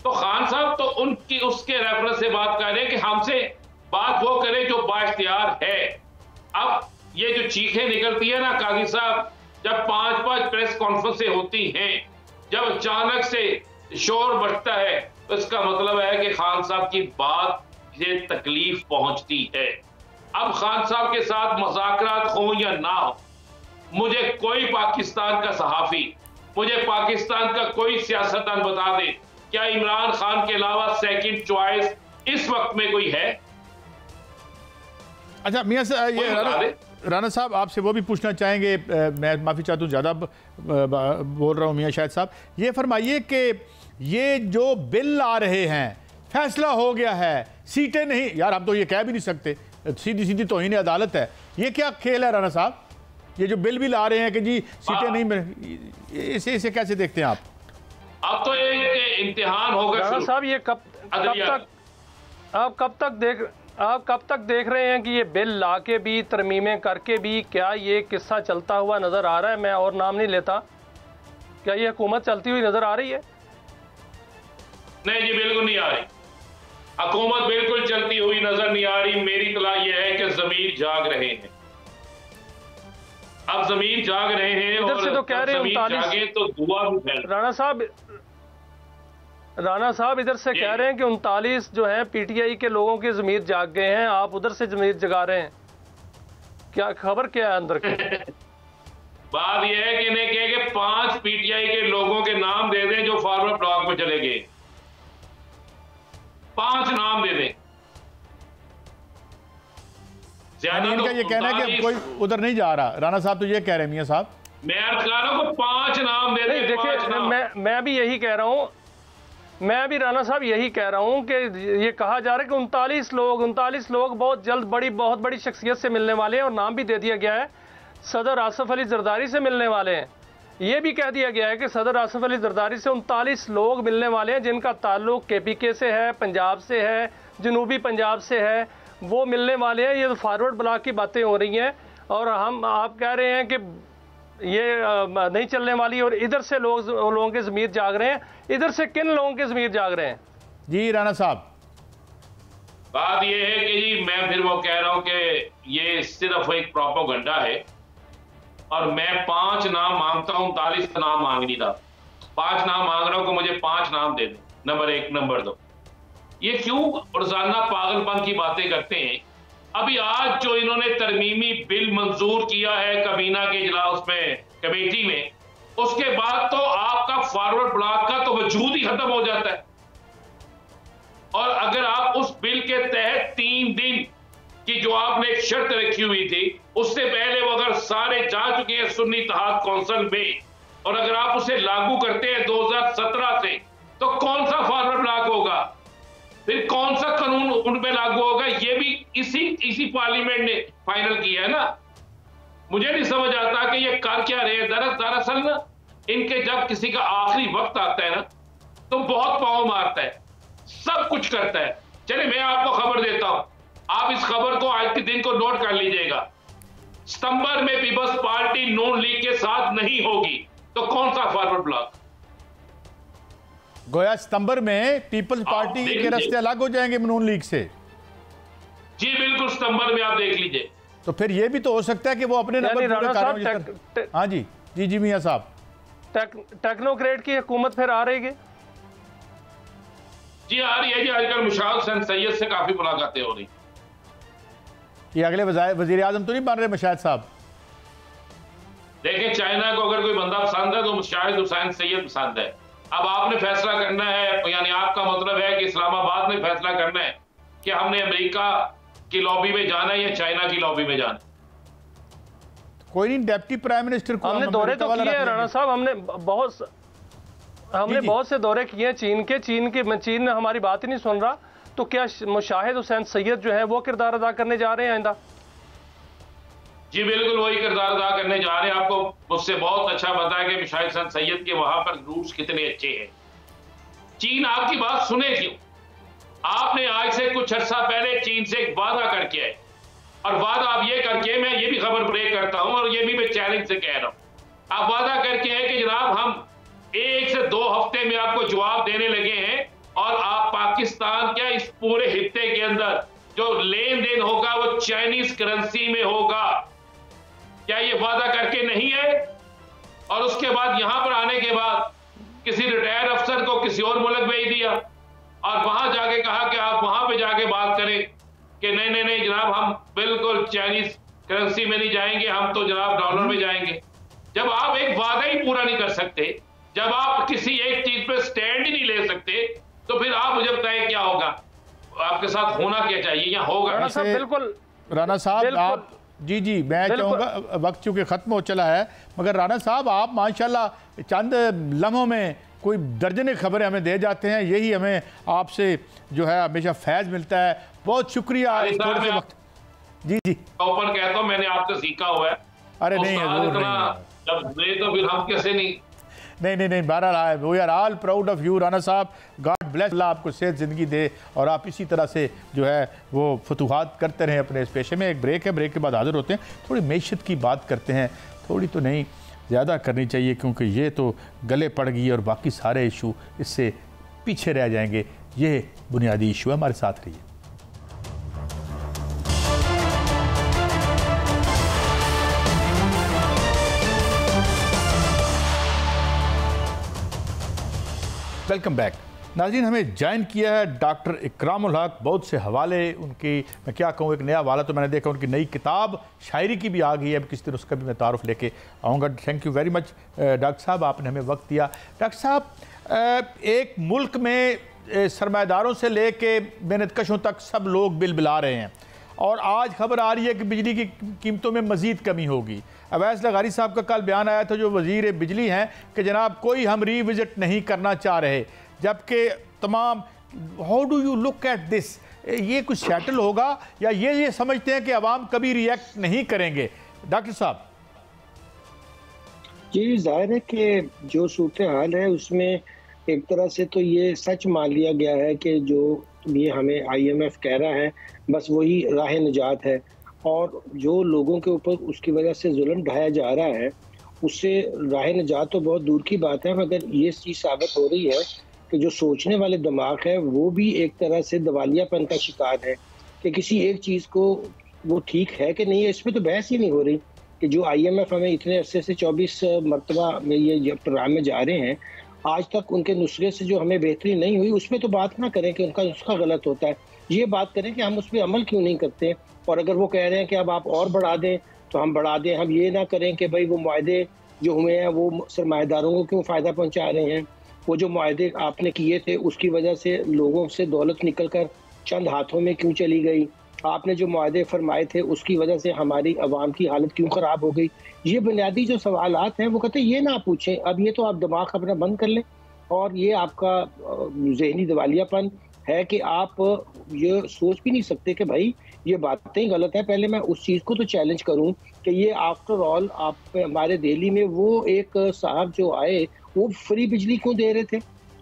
तो खान साहब तो उनकी उसके रेफरेंस से बात कर रहे हैं कि हमसे बात वो करे जो बाइख्तियार है। अब ये जो चीखें निकलती है ना काजी साहब, जब 5-5 प्रेस कॉन्फ्रेंसें होती हैं, जब अचानक से शोर बढ़ता है, तो इसका मतलब है कि खान साहब की बात से तकलीफ पहुंचती है। अब खान साहब के साथ मुज़ाकरात हो या ना हो, मुझे कोई पाकिस्तान का सहाफ़ी, मुझे पाकिस्तान का कोई सियासतदान बता दे, क्या इमरान खान के अलावा सेकंड चॉइस इस वक्त में कोई है? अच्छा मियां साहब, ये राना साहब आपसे वो भी पूछना चाहेंगे, मैं माफ़ी चाहता हूँ ज़्यादा बोल रहा हूँ मियां शाहिद साहब, ये फरमाइए कि ये जो बिल आ रहे हैं, फैसला हो गया है, सीटें नहीं, यार हम तो ये कह भी नहीं सकते, सीधी सीधी तौहीन अदालत है, ये क्या खेल है राना साहब? ये जो बिल भी ला रहे हैं कि जी सीटें नहीं, इसे कैसे देखते हैं आप? अब तो एक इम्तिहान होगा राना साहब, ये कब तक देख रहे हैं कि ये बिल ला के भी, तरमीमें करके भी, क्या ये किस्सा चलता हुआ नजर आ रहा है? मैं और नाम नहीं लेता, क्या ये हुकूमत चलती हुई नजर आ रही है? नहीं जी, बिल्कुल नहीं आ रही। हुकूमत बिल्कुल चलती हुई नजर नहीं आ रही। मेरी इत्तला यह है कि जमीर जाग रहे हैं, अब जमीर जाग रहे हैं। इधर से तो कह रहे हैं 39, तो दुआ भी फैल। राना साहब इधर से कह रहे हैं कि 39 जो है पीटीआई के लोगों के ज़मीर जाग गए हैं, आप उधर से ज़मीर जगा रहे हैं, क्या खबर क्या है अंदर की? बात यह है कि इन्हें कहे कि 5 पीटीआई के लोगों के नाम दे दें जो फॉरवर्ड ब्लॉक में चले गए, 5 नाम दे दें। इनका ये कहना है कि कोई उधर नहीं जा रहा। राना साहब तो ये कह रहे हैं मियां साहब, मैं अर्ज कर रहा हूं 5 नाम दे दें। देखिए मैं भी यही कह रहा हूं, मैं भी राना साहब यही कह रहा हूं कि ये कहा जा रहा है कि 39 लोग बहुत बड़ी शख्सियत से मिलने वाले हैं, और नाम भी दे दिया गया है, सदर आसिफ अली जरदारी से मिलने वाले हैं। ये भी कह दिया गया है कि सदर आसिफ अली जरदारी से 39 लोग मिलने वाले हैं जिनका ताल्लुक केपीके से है, पंजाब से है, जनूबी पंजाब से है, वो मिलने वाले हैं। ये तो फॉरवर्ड ब्लॉक की बातें हो रही हैं, और आप कह रहे हैं कि ये नहीं चलने वाली, और इधर से लोगों के ज़मीर जाग रहे हैं। इधर से किन लोगों के ज़मीर जाग रहे हैं? जी राना साहब, बात ये है कि जी मैं फिर वो कह रहा हूं कि ये सिर्फ एक प्रोपेगेंडा है, और मैं 5 नाम मांगता हूं, 39 नाम मांग नहीं रहा, 5 नाम मांग रहा हूं कि मुझे 5 नाम दे दो। नंबर 1, नंबर 2, ये क्यों रोजाना पागलपन की बातें करते हैं? अभी आज जो इन्होंने तरमीमी बिल मंजूर किया है कबीना के इजलास में, कमेटी में, उसके बाद तो आपका फॉरवर्ड ब्लॉक का तो वजूद ही खत्म हो जाता है। और अगर आप उस बिल के तहत 3 दिन की जो आपने एक शर्त रखी हुई थी, उससे पहले वो अगर सारे जा चुके हैं सुन्नी इत्तेहाद कौंसिल में, और अगर आप उसे लागू करते हैं 2017 से, तो कौन सा फॉरवर्ड ब्लॉक होगा? फिर कौन सा कानून उन पे लागू होगा? ये भी इसी पार्लियामेंट ने फाइनल किया है ना। मुझे नहीं समझ आता कि ये कर क्या रहे हैं। दरअसल ना, इनके जब किसी का आखिरी वक्त आता है ना, तो बहुत पाँव मारता है, सब कुछ करता है। चलिए मैं आपको खबर देता हूं, आप इस खबर को आज के दिन को नोट कर लीजिएगा। सितंबर में पीपल्स पार्टी नून लीग के साथ नहीं होगी, तो कौन सा फॉरवर्ड ब्लॉक? गोया सितंबर में पीपल्स पार्टी के रास्ते अलग हो जाएंगे नून लीग से। जी बिल्कुल, सितंबर में आप देख लीजिए। तो फिर ये भी तो हो सकता है कि वो अपने हाँ जी जी जी मियां साहब, टेक्नोक्रेट की हुकूमत फिर आ रही है? जी आ रही है जी। आजकल मुशाहिद हुसैन सैयद से काफी मुलाकातें हो रही। ये अगले वजीर आजम तो नहीं बन रहे मुशाहिद साहब? देखिए, चाइना को अगर कोई बंदा पसंद है तो मुशाहिद हुसैन सैयद पसंद है। अब आपने फैसला करना है, यानी आपका मतलब है कि इस्लामाबाद ने फैसला करना है कि हमने अमेरिका की लॉबी में जाना है या चाइना की लॉबी में जाना। कोई नहीं, डिप्टी प्राइम मिनिस्टर को हमने दौरे तो किए हैं राणा साहब, हमने बहुत से दौरे किए हैं चीन ने हमारी बात ही नहीं सुन रहा। तो क्या मुशाहिद हुसैन सैयद जो है वो किरदार अदा करने जा रहे हैं आइंदा? जी बिल्कुल वही किरदार अदा करने जा रहे हैं। आपको मुझसे बहुत अच्छा पता है कि मुशाहिद हुसैन सैयद के वहां पर रूट्स कितने अच्छे हैं। चीन आपकी बात सुने क्यों? आपने आज से कुछ अर्सा पहले चीन से एक वादा करके आए, और वादा आप ये करके, मैं ये भी खबर ब्रेक करता हूं और ये भी मैं चैलेंज से कह रहा हूं, आप वादा करके आए कि जनाब हम 1 से 2 हफ्ते में आपको जवाब देने लगे हैं, और आप पाकिस्तान क्या इस पूरे हिस्से के अंदर जो लेन देन होगा वो चाइनीज करेंसी में होगा। क्या ये वादा करके नहीं है? और उसके बाद यहां पर आने के बाद किसी रिटायर्ड अफसर को किसी और मुल्क भेज दिया, और वहां जाके कहा कि आप वहां पे जाके बात करें कि नहीं नहीं नहीं जनाब, हम बिल्कुल चाइनीज करेंसी में नहीं जाएंगे, हम तो जनाब डॉलर में जाएंगे। जब आप एक वादा ही पूरा नहीं कर सकते, जब आप किसी एक चीज पे स्टैंड ही नहीं ले सकते, तो फिर आप मुझे बताएं क्या होगा, आपके साथ होना क्या चाहिए या होगा? बिल्कुल राणा साहब आप जी मैं चाहूँगा, वक्त चूँकि ख़त्म हो चला है, मगर राणा साहब आप माशाल्लाह चंद लम्हों में कोई दर्जने खबरें हमें दे जाते हैं। यही हमें आपसे जो है हमेशा फैज़ मिलता है। बहुत शुक्रिया थोड़े से वक्त। जी ओपन कहता हूँ, मैंने आपसे सीखा हुआ है। अरे नहीं तो फिर हम कैसे नहीं बहरहाल we are all proud of you Rana Sahab. God bless, अल्लाह आपको सेहत ज़िंदगी दे और आप इसी तरह से जो है वो फतूहात करते रहें अपने इस पेशे में। एक ब्रेक है, ब्रेक के बाद हाजिर होते हैं। थोड़ी मैशत की बात करते हैं, थोड़ी तो नहीं ज़्यादा करनी चाहिए क्योंकि ये तो गले पड़ गई और बाकी सारे इशू इससे पीछे रह जाएंगे। ये बुनियादी इशू है, हमारे साथ रहिए। वेलकम बैक नाज़रीन। हमें ज्वाइन किया है डॉक्टर इकरामुल हक। बहुत से हवाले उनकी, मैं क्या कहूँ, एक नया हवाला तो मैंने देखा, उनकी नई किताब शायरी की भी आ गई है। अब किस दिन उसका भी मैं तारुफ लेके आऊँगा। Thank you very much doctor साहब, आपने हमें वक्त दिया। डॉक्टर साहब, एक मुल्क में सरमाएदारों से ले के मेहनतकशों तक सब लोग बिल बिला रहे हैं, और आज खबर आ रही है कि बिजली की कीमतों में मज़ीद कमी होगी। अवैस लगारी साहब का कल बयान आया था, जो वज़ीर बिजली हैं, कि जनाब कोई हम रीविज़िट नहीं करना चाह रहे, जबकि तमाम how do you look at this? ये कुछ सेटल होगा या ये समझते हैं कि अवाम कभी रिएक्ट नहीं करेंगे? डॉक्टर साहब जी, जाहिर है कि जो सूरत हाल है उसमें एक तरह से तो ये सच मान लिया गया है कि जो ये हमें IMF कह रहा है बस वही राह निजात है, और जो लोगों के ऊपर उसकी वजह से जुल्म ढाया जा रहा है उससे राह निजात तो बहुत दूर की बात है, मगर ये चीज़ साबित हो रही है कि जो सोचने वाले दिमाग है वो भी एक तरह से दिवालियापन का शिकार है कि किसी एक चीज़ को वो ठीक है कि नहीं है, इसमें तो बहस ही नहीं हो रही कि जो IMF हमें इतने अरसे से 24 मरतबा में ये प्रोग्राम में जा रहे हैं, आज तक उनके नुस्खे से जो हमें बेहतरी नहीं हुई उसमें तो बात ना करें कि उनका नुस्खा गलत होता है, ये बात करें कि हम उस पर अमल क्यों नहीं करते। और अगर वो कह रहे हैं कि अब आप और बढ़ा दें तो हम बढ़ा दें, हम ये ना करें कि भाई वो मुआहदे जो हुए हैं वो सरमाएदारों को क्यों फ़ायदा पहुंचा रहे हैं, वो जो मुआहदे आपने किए थे उसकी वजह से लोगों से दौलत निकल कर चंद हाथों में क्यों चली गई, आपने जो मुआहदे फरमाए थे उसकी वजह से हमारी आवाम की हालत क्यों ख़राब हो गई। ये बुनियादी जो सवालात हैं वो कहते हैं ये ना पूछें, अब ये तो आप दिमाग अपना बंद कर लें। और ये आपका जहनी दिवालियापन है कि आप ये सोच भी नहीं सकते कि भाई ये बातें गलत है। पहले मैं उस चीज़ को तो चैलेंज करूं कि ये आफ्टर ऑल आप हमारे दिल्ली में वो एक साहब जो आए वो फ्री बिजली क्यों दे रहे थे,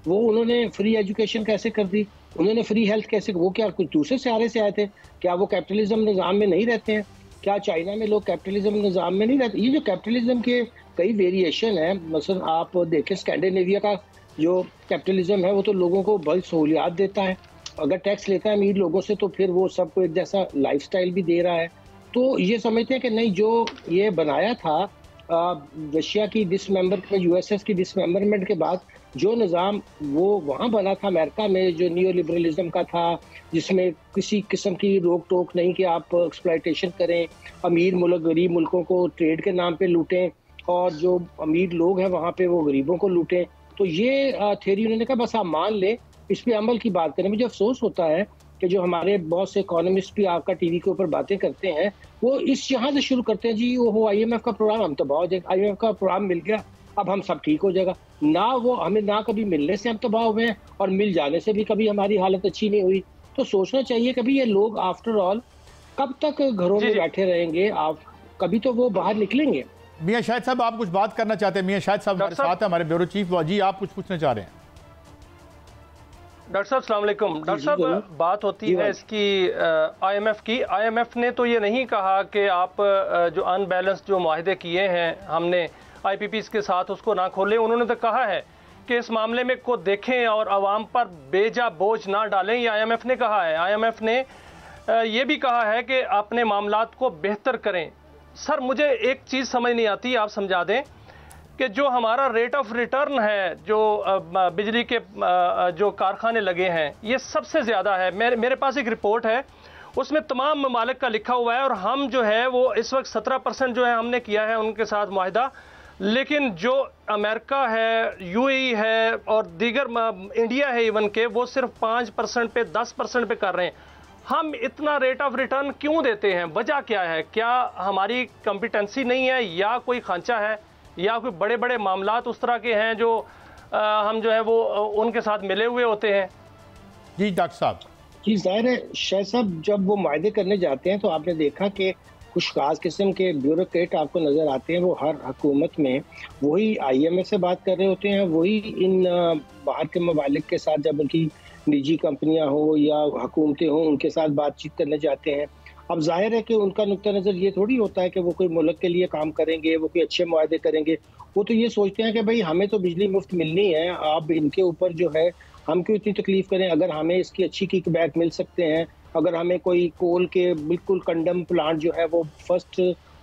वो उन्होंने फ्री एजुकेशन कैसे कर दी, उन्होंने फ्री हेल्थ कैसे, वो क्या कुछ दूसरे सहारे से आए थे, क्या वो कैपिटलिज्म निज़ाम में नहीं रहते हैं, क्या चाइना में लोग कैपिटलिज्म निज़ाम में नहीं रहते। ये जो कैपिटलिज्म के कई वेरिएशन है, मसलन आप देखें स्कैंडिनेविया का जो कैपिटलिज्म है वो तो लोगों को बड़ी सहूलियात देता है, अगर टैक्स लेता है अमीर लोगों से तो फिर वो सबको एक जैसा लाइफस्टाइल भी दे रहा है। तो ये समझते हैं कि नहीं, जो ये बनाया था रशिया की डिसमेंबरमेंट, USS की डिसमेंबरमेंट के बाद जो निज़ाम वो वहाँ बना था अमेरिका में, जो नियो लिबरलिज्म का था, जिसमें किसी किस्म की रोक टोक नहीं कि आप एक्सप्लॉयटेशन करें, अमीर मुल्क गरीब मुल्कों को ट्रेड के नाम पे लूटें और जो अमीर लोग हैं वहाँ पे वो गरीबों को लूटें। तो ये थ्योरी उन्होंने कहा बस आप मान लें, इस पे अमल की बात करें। मुझे अफसोस होता है कि जो हमारे बहुत से इकोनॉमिस्ट भी आपका टीवी के ऊपर बातें करते हैं वो इस यहाँ से शुरू करते हैं, जी वो IMF का प्रोग्राम हम तबाह हो जाएगा, IMF का प्रोग्राम मिल गया अब हम सब ठीक हो जाएगा। ना वो हमें ना कभी मिलने से हम तबाह हुए हैं और मिल जाने से भी कभी हमारी हालत अच्छी नहीं हुई। तो सोचना चाहिए कभी ये लोग आफ्टर ऑल कब तक घरों में बैठे रहेंगे, आप कभी तो वो बाहर निकलेंगे। मियां शाहिद साहब आप कुछ बात करना चाहते हैं? मियां शाहिद साहब हमारे साथ हैं, हमारे ब्यूरो चीफ। जी आप कुछ पूछना चाह रहे हैं? डॉक्टर साहब अस्सलाम वालेकुम। डॉक्टर साहब बात होती है इसकी IMF की। IMF ने तो ये नहीं कहा कि आप जो अनबैलेंस जो मुआहदे किए हैं हमने IPPs के साथ उसको ना खोलें, उन्होंने तो कहा है कि इस मामले में को देखें और आवाम पर बेजा बोझ ना डालें, ये IMF ने कहा है। IMF ने ये भी कहा है कि अपने मामलात को बेहतर करें। सर मुझे एक चीज़ समझ नहीं आती, आप समझा दें कि जो हमारा रेट ऑफ रिटर्न है जो बिजली के जो कारखाने लगे हैं ये सबसे ज़्यादा है। मेरे पास एक रिपोर्ट है उसमें तमाम ममालिक का लिखा हुआ है और हम जो है वो इस वक्त 17% जो है हमने किया है उनके साथ मुआहिदा, लेकिन जो अमेरिका है, UAE है और दीगर इंडिया है इवन के, वो सिर्फ 5% पे 10% पे कर रहे हैं। हम इतना रेट ऑफ रिटर्न क्यों देते हैं, वजह क्या है? क्या हमारी कॉम्पिटेंसी नहीं है या कोई खांचा है या कोई बड़े बड़े मामलात उस तरह के हैं जो हम जो है वो उनके साथ मिले हुए होते हैं? जी डॉक्टर साहब। जी जाहिर है शाह साहब, जब वो मुआहदे करने जाते हैं तो आपने देखा कि कुछ खास किस्म के ब्यूरोक्रेट आपको नज़र आते हैं, वो हर हुकूमत में वही IMF से बात कर रहे होते हैं, वही इन बाहर के ममालिक के साथ जब उनकी निजी कंपनियां हो या हुकूमतें हों उनके साथ बातचीत करने जाते हैं। अब जाहिर है कि उनका नुक्ता नज़र ये थोड़ी होता है कि वो कोई मुल्क के लिए काम करेंगे, वो कोई अच्छे मुआहदे करेंगे। वो तो ये सोचते हैं कि भाई हमें तो बिजली मुफ्त मिलनी है, आप इनके ऊपर जो है हम क्यों इतनी तकलीफ करें, अगर हमें इसकी अच्छी किकबैक मिल सकते हैं, अगर हमें कोई कोल के बिल्कुल कंडम प्लांट जो है वो फर्स्ट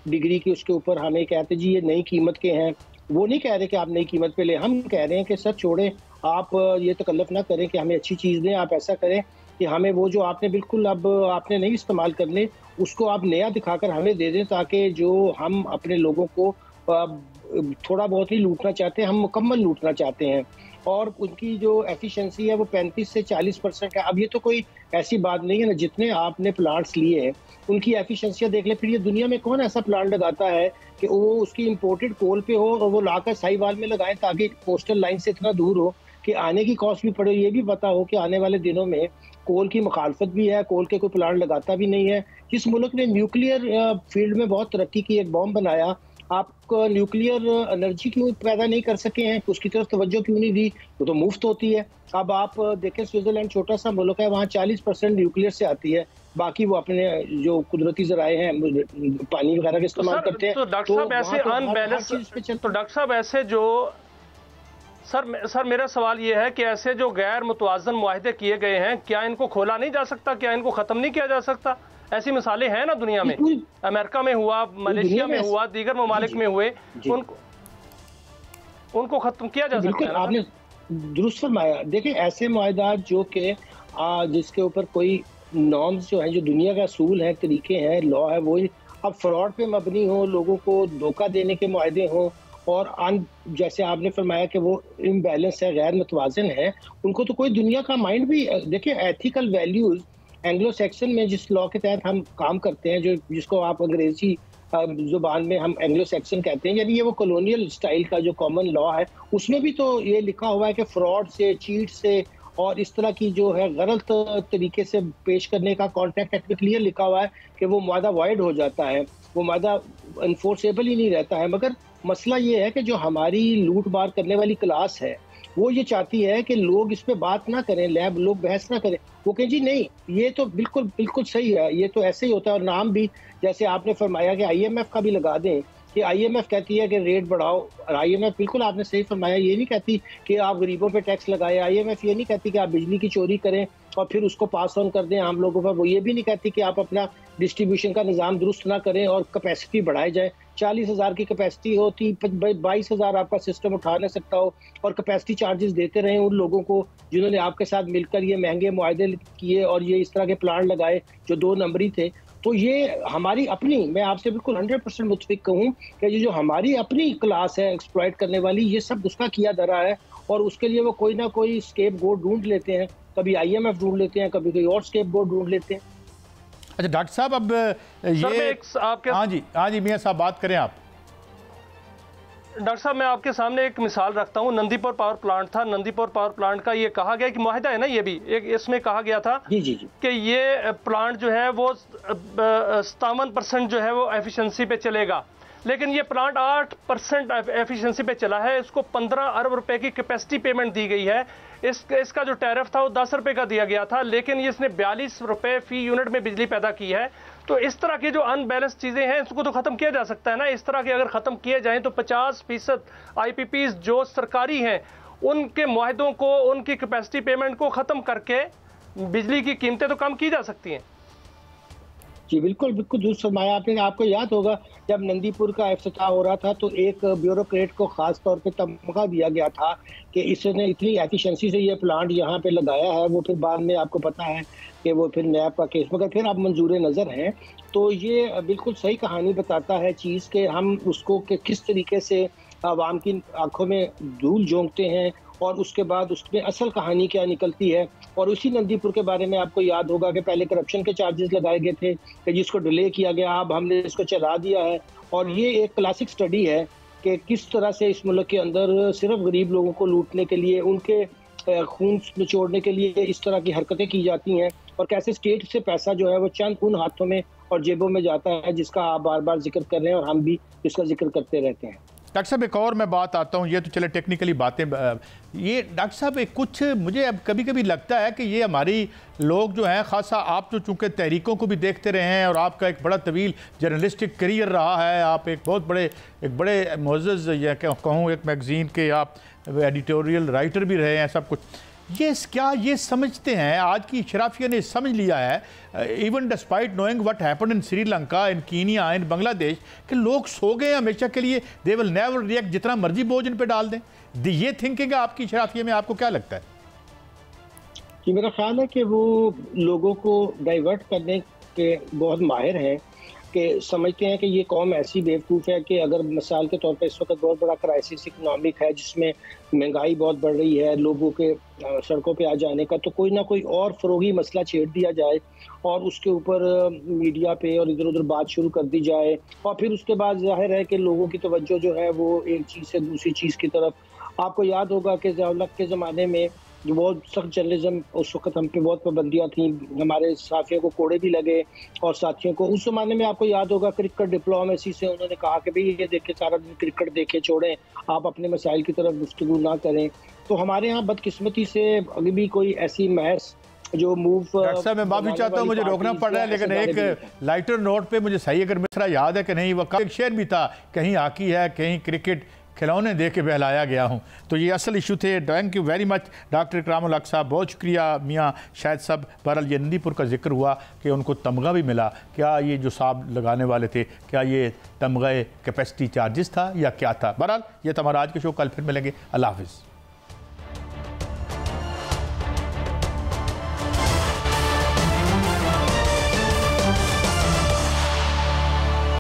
डिग्री की उसके ऊपर हमें कहते जी ये नई कीमत के हैं, वो नहीं कह रहे कि आप नई कीमत पे ले, हम कह रहे हैं कि सर छोड़ें, आप ये तकल्लुफ़ ना करें कि हमें अच्छी चीज़ दें, आप ऐसा करें कि हमें वो जो आपने बिल्कुल अब आपने नहीं इस्तेमाल करने उसको आप नया दिखाकर हमें दे दें, ताकि जो हम अपने लोगों को थोड़ा बहुत ही लूटना चाहते हैं हम मुकम्मल लूटना चाहते हैं। और उनकी जो एफिशिएंसी है वो 35 से 40% है। अब ये तो कोई ऐसी बात नहीं है ना, जितने आपने प्लांट्स लिए हैं उनकी एफिशिएंसियाँ देख ले। फिर ये दुनिया में कौन ऐसा प्लांट लगाता है कि वो उसकी इंपोर्टेड कोल पे हो और वो लाकर साहिवाल में लगाएं ताकि कोस्टल लाइन से इतना दूर हो कि आने की कॉस्ट भी पड़े, ये भी पता हो कि आने वाले दिनों में कोल की मुखालफत भी है, कोल के कोई प्लांट लगाता भी नहीं है। जिस मुल्क ने न्यूक्लियर फील्ड में बहुत तरक्की की, एक बॉम्ब बनाया, आप न्यूक्लियर एनर्जी क्यों पैदा नहीं कर सके हैं, उसकी तरफ तवज्जो क्यों नहीं दी? वो तो मुफ्त होती है। अब आप देखें स्विट्जरलैंड छोटा सा मुल्क है, वहाँ 40% न्यूक्लियर से आती है, बाकी वो अपने जो कुदरती ज़राए हैं पानी वगैरह का इस्तेमाल करते हैं। तो डॉक्टर साहब ऐसे अनबैलेंस, तो डॉक्टर साहब ऐसे जो सर मेरा सवाल ये है कि ऐसे जो गैर मुतवाज़न मुआहदे किए गए हैं, क्या इनको खोला नहीं जा सकता, क्या इनको ख़त्म नहीं किया जा सकता? ऐसी मिसालें हैं ना दुनिया में, अमेरिका में हुआ, मलेशिया में हुआ, दीगर ममालिक में हुए, उनको ख़त्म किया जा सकता है। आपने दुरुस्त फरमाया। देखिए ऐसे मुआहदात जो कि जिसके ऊपर कोई नॉर्म्स जो है, जो दुनिया का असूल है, तरीके हैं, लॉ है, वो अब फ्रॉड पे मबनी हो, लोगों को धोखा देने के मुआहदे हों और जैसे आपने फरमाया कि वो इम्बैलेंस है, गैर मुतवाज़न है, उनको तो कोई दुनिया का माइंड भी देखिए एथिकल वैल्यूज़ एंग्लो सेक्शन में जिस लॉ के तहत हम काम करते हैं, जो जिसको आप अंग्रेजी जुबान में हम एंग्लो सेक्शन कहते हैं, यानी ये वो कॉलोनियल स्टाइल का जो कॉमन लॉ है, उसमें भी तो ये लिखा हुआ है कि फ्रॉड से, चीट से और इस तरह की जो है गलत तरीके से पेश करने का कॉन्ट्रैक्ट एक्ट में क्लियर लिखा हुआ है कि वो मुआहदा वॉइड हो जाता है, वो मुआहदा इन्फोर्सेबल ही नहीं रहता है। मगर मसला ये है कि जो हमारी लूट मार करने वाली क्लास है वो ये चाहती है कि लोग इस पे बात ना करें, लोग बहस ना करें, वो कहें जी नहीं ये तो बिल्कुल सही है, ये तो ऐसे ही होता है। और नाम भी जैसे आपने फरमाया कि IMF का भी लगा दें कि IMF कहती है कि रेट बढ़ाओ, और IMF बिल्कुल आपने सही फरमाया, ये नहीं कहती कि आप गरीबों पे टैक्स लगाएं, IMF ये नहीं कहती कि आप बिजली की चोरी करें और फिर उसको पास ऑन कर दें आम लोगों पर, वो ये भी नहीं कहती कि आप अपना डिस्ट्रीब्यूशन का निज़ाम दुरुस्त ना करें और कैपेसिटी बढ़ाई जाए। 40,000 की कैपेसिटी होती, 22,000 आपका सिस्टम उठा नहीं सकता हो और कैपेसिटी चार्जेस देते रहे उन लोगों को जिन्होंने आपके साथ मिलकर ये महंगे मुआहदे किए और ये इस तरह के प्लान लगाए जो 2 नंबरी थे। तो ये हमारी अपनी, मैं आपसे बिल्कुल 100% मुत्फिक कहूँ कि ये जो हमारी अपनी क्लास है एक्सप्लॉइट करने वाली, ये सब उसका किया धरा है और उसके लिए वो कोई ना कोई स्केप गोट ढूंढ लेते हैं, कभी IMF ढूंढ लेते हैं, कभी कोई और स्केप गोट ढूंढ लेते हैं। अच्छा डॉक्टर साहब, अब ये हाँ जी मियां साहब बात करें आप। डॉक्टर साहब मैं आपके सामने एक मिसाल रखता हूँ। नंदीपुर पावर प्लांट था, नंदीपुर पावर प्लांट का ये कहा गया कि मुआहदा है ना, ये भी एक इसमें कहा गया था जी कि ये प्लांट जो है वो 57% जो है वो एफिशिएंसी पे चलेगा, लेकिन ये प्लांट 8% एफिशिएंसी पे चला है। इसको 15 अरब रुपए की कैपेसिटी पेमेंट दी गई है। इसका जो टैरिफ था वो 10 रुपए का दिया गया था, लेकिन इसने 42 रुपए फी यूनिट में बिजली पैदा की है। तो इस तरह की जो अनबैलेंस चीज़ें हैं इसको तो ख़त्म किया जा सकता है ना। इस तरह के अगर ख़त्म किए जाएं तो 50% IPPs जो सरकारी हैं उनके मुआहदों को, उनकी कैपेसिटी पेमेंट को ख़त्म करके बिजली की कीमतें तो कम की जा सकती हैं। जी बिल्कुल दुरुस्त फरमाया आपने। आपको याद होगा जब नंदीपुर का इफ्तिताह हो रहा था तो एक ब्यूरोक्रेट को खास तौर पे तमगा दिया गया था कि इसने इतनी एफिशिएंसी से ये प्लांट यहाँ पे लगाया है, वो फिर बाद में आपको पता है कि वो फिर नैब का केस, मगर फिर आप मंजूर नज़र हैं। तो ये बिल्कुल सही कहानी बताता है चीज़ के हम उसको कि किस तरीके से आवाम की आंखों में धूल झोंकते हैं और उसके बाद उसमें असल कहानी क्या निकलती है। और उसी नंदीपुर के बारे में आपको याद होगा कि पहले करप्शन के चार्जेस लगाए गए थे कि जिसको डिले किया गया, अब हमने इसको चला दिया है। और ये एक क्लासिक स्टडी है कि किस तरह से इस मुल्क के अंदर सिर्फ गरीब लोगों को लूटने के लिए, उनके खून निचोड़ने के लिए इस तरह की हरकतें की जाती हैं और कैसे स्टेट से पैसा जो है वो चंद उन हाथों में और जेबों में जाता है जिसका आप बार बार जिक्र कर रहे हैं और हम भी इसका जिक्र करते रहते हैं। डॉक्टर साहब एक और मैं बात आता हूँ, ये तो चले टेक्निकली बातें, ये डॉक्टर साहब एक कुछ मुझे अब कभी कभी लगता है कि ये हमारी लोग जो हैं, खासा आप तो चूँकि तहरीकों को भी देखते रहे हैं और आपका एक बड़ा तवील जर्नलिस्टिक करियर रहा है, आप एक बहुत बड़े मुअज़्ज़ज़ या कहूँ एक मैगज़ीन के आप एडिटोरियल राइटर भी रहे हैं, सब कुछ क्या ये समझते हैं, आज की शराफिया ने समझ लिया है, even despite knowing what happened in Sri Lanka, in Kenya, in Bangladesh, कि लोग सो गए हमेशा के लिए, दे विल नेवर रिएक्ट, जितना मर्जी बोझ इन पे डाल दें। ये थिंकिंग है आपकी शराफिया में, आपको क्या लगता है? कि मेरा ख्याल है कि वो लोगों को डाइवर्ट करने के बहुत माहिर हैं, कि समझते हैं कि ये कौम ऐसी बेवकूफ़ है कि अगर मिसाल के तौर पर इस वक्त बहुत बड़ा क्राइसिस इकनॉमिक है जिसमें महंगाई बहुत बढ़ रही है, लोगों के सड़कों पे आ जाने का, तो कोई ना कोई और फ़रोगी मसला छेड़ दिया जाए और उसके ऊपर मीडिया पे और इधर उधर बात शुरू कर दी जाए और फिर उसके बाद जाहिर है कि लोगों की तवज्जो जो है वो एक चीज़ से दूसरी चीज़ की तरफ। आपको याद होगा कि ज़ियाउल-हक के ज़माने में जो बहुत सख्त जर्नलिज्म, उस वक्त हम पे बहुत पाबंदियाँ थी, हमारे साथियों को कोड़े भी लगे और साथियों को उस ज़माने में आपको याद होगा क्रिकेट डिप्लोमेसी से उन्होंने कहा कि भाई ये देखे सारा दिन क्रिकेट देखे छोड़ें, आप अपने मसाइल की तरफ गुफ्तगू ना करें। तो हमारे यहाँ बदकिस्मती से अभी भी कोई ऐसी महज जो मूव। डॉक्टर साहब मैं माफ़ी चाहता हूँ, मुझे रोकना पड़ रहा है, लेकिन एक लाइटर नोट पे मुझे सही अगर मिसरा याद है कि नहीं, वह एक शेर भी था, कहीं हॉकी है कहीं क्रिकेट, खिलौने दे के बहलाया गया हूँ। तो ये असल इशू थे। Thank you very much doctor Ikramul Haq Sahab, बहुत शुक्रिया मियाँ शाहिद साहब। बहरहाल ये नंदीपुर का जिक्र हुआ कि उनको तमगा भी मिला, क्या ये जो साहब लगाने वाले थे क्या ये तमगा कैपेसिटी चार्जेस था या क्या था? बहरहाल ये था हमारा आज के शो, कल फिर मिलेंगे। अल्लाह हाफिज़।